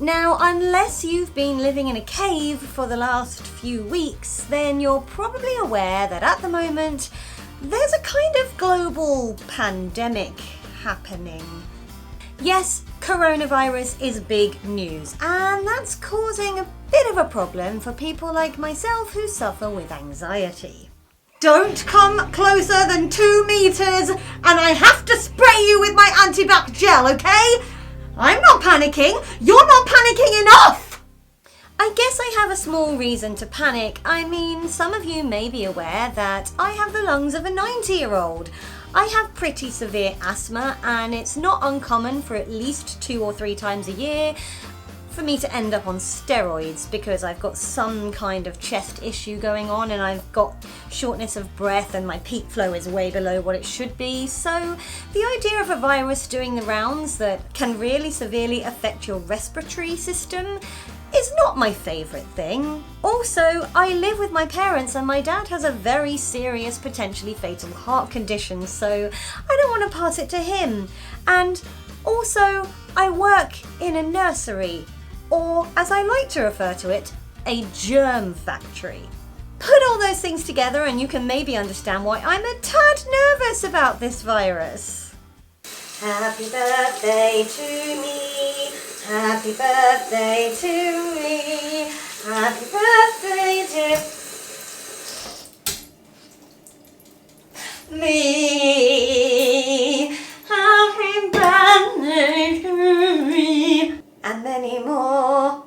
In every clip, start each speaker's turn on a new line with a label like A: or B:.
A: Now, unless you've been living in a cave for the last few weeks, then you're probably aware that at the moment there's a kind of global pandemic happening. Yes, coronavirus is big news, and that's causing a bit of a problem for people like myself who suffer with anxiety. Don't come closer than 2 meters, and I have to spray you with my antibac gel, okay? I'm not panicking. You're not panicking enough! I guess I have a small reason to panic. I mean, some of you may be aware that I have the lungs of a 90-year-old. I have pretty severe asthma, and it's not uncommon for at least 2 or 3 times a year for me to end up on steroids because I've got some kind of chest issue going on and I've got shortness of breath and my peak flow is way below what it should be. So the idea of a virus doing the rounds that can really severely affect your respiratory system is not my favourite thing. Also, I live with my parents and my dad has a very serious, potentially fatal heart condition, so I don't want to pass it to him. And also, I work in a nursery, or as I like to refer to it, a germ factory. Put all those things together and you can maybe understand why I'm a tad nervous about this virus. Happy birthday to me. Happy birthday to me. Happy birthday to me. Happy birthday to me. And many more.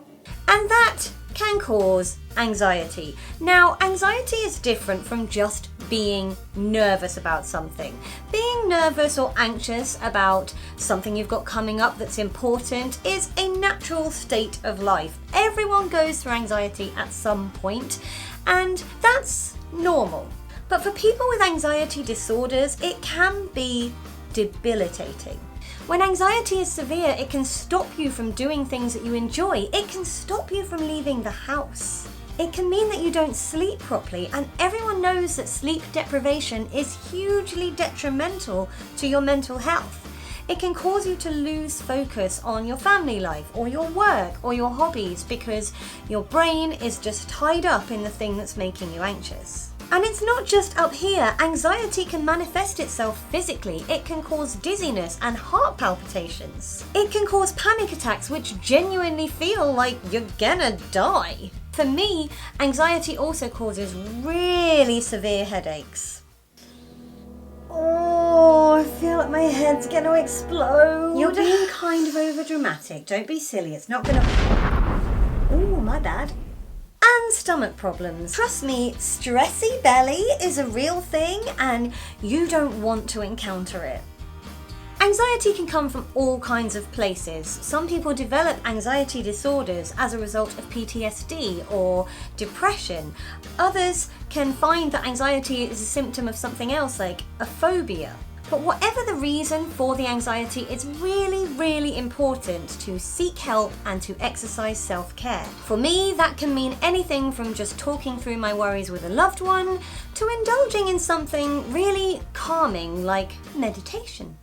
A: And that can cause anxiety. Now, anxiety is different from just being nervous about something. Being nervous or anxious about something you've got coming up that's important is a natural state of life. Everyone goes through anxiety at some point, and that's normal. But for people with anxiety disorders, it can be debilitating. When anxiety is severe, it can stop you from doing things that you enjoy. It can stop you from leaving the house. It can mean that you don't sleep properly, and everyone knows that sleep deprivation is hugely detrimental to your mental health. It can cause you to lose focus on your family life or your work or your hobbies because your brain is just tied up in the thing that's making you anxious. And it's not just up here. Anxiety can manifest itself physically. It can cause dizziness and heart palpitations. It can cause panic attacks which genuinely feel like you're gonna die. For me, anxiety also causes really severe headaches. Oh, I feel like my head's gonna explode. You're being kind of overdramatic. Don't be silly. It's not gonna... Oh, my bad. And stomach problems. Trust me, stressy belly is a real thing and you don't want to encounter it. Anxiety can come from all kinds of places. Some people develop anxiety disorders as a result of PTSD or depression. Others can find that anxiety is a symptom of something else like a phobia. But whatever the reason for the anxiety, it's really, really important to seek help and to exercise self-care. For me, that can mean anything from just talking through my worries with a loved one to indulging in something really calming like meditation.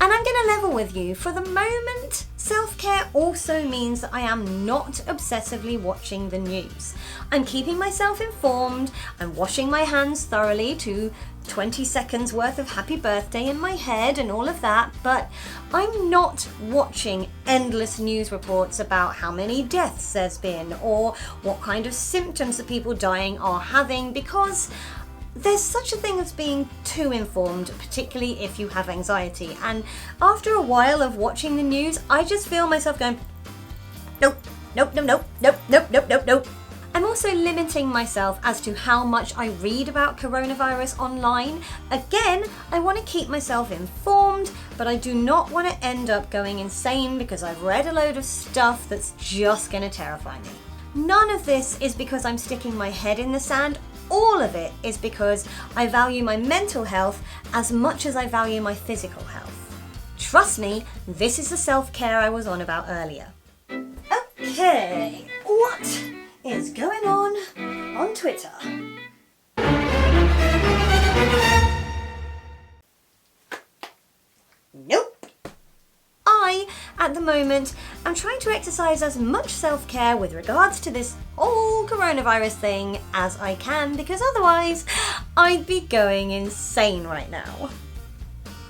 A: And I'm going to level with you. For the moment, self-care also means that I am not obsessively watching the news. I'm keeping myself informed, I'm washing my hands thoroughly to 20 seconds worth of happy birthday in my head and all of that, but I'm not watching endless news reports about how many deaths there's been or what kind of symptoms the people dying are having, because there's such a thing as being too informed, particularly if you have anxiety. And after a while of watching the news, I just feel myself going, nope, nope, nope, nope, nope, nope, nope, nope, nope. I'm also limiting myself as to how much I read about coronavirus online. Again, I want to keep myself informed, but I do not want to end up going insane because I've read a load of stuff that's just going to terrify me. None of this is because I'm sticking my head in the sand. All of it is because I value my mental health as much as I value my physical health. Trust me, this is the self-care I was on about earlier. Okay, what is going on Twitter? Nope. At the moment, I'm trying to exercise as much self-care with regards to this whole coronavirus thing as I can, because otherwise I'd be going insane right now.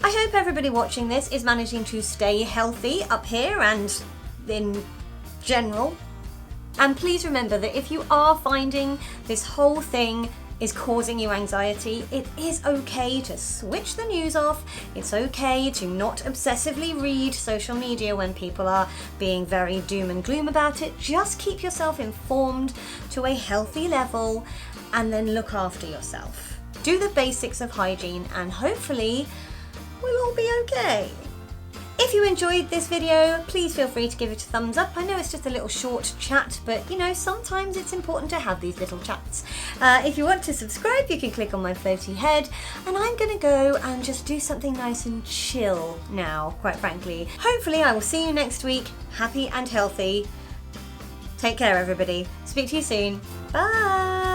A: I hope everybody watching this is managing to stay healthy up here and in general. And please remember that if you are finding this whole thing is causing you anxiety, it is okay to switch the news off. It's okay to not obsessively read social media when people are being very doom and gloom about it. Just keep yourself informed to a healthy level and then look after yourself. Do the basics of hygiene and hopefully we'll all be okay. If you enjoyed this video, please feel free to give it a thumbs up. I know it's just a little short chat, but you know, sometimes it's important to have these little chats. If you want to subscribe, you can click on my floaty head, and I'm gonna go and just do something nice and chill now, quite frankly. Hopefully I will see you next week, happy and healthy. Take care, everybody. Speak to you soon. Bye.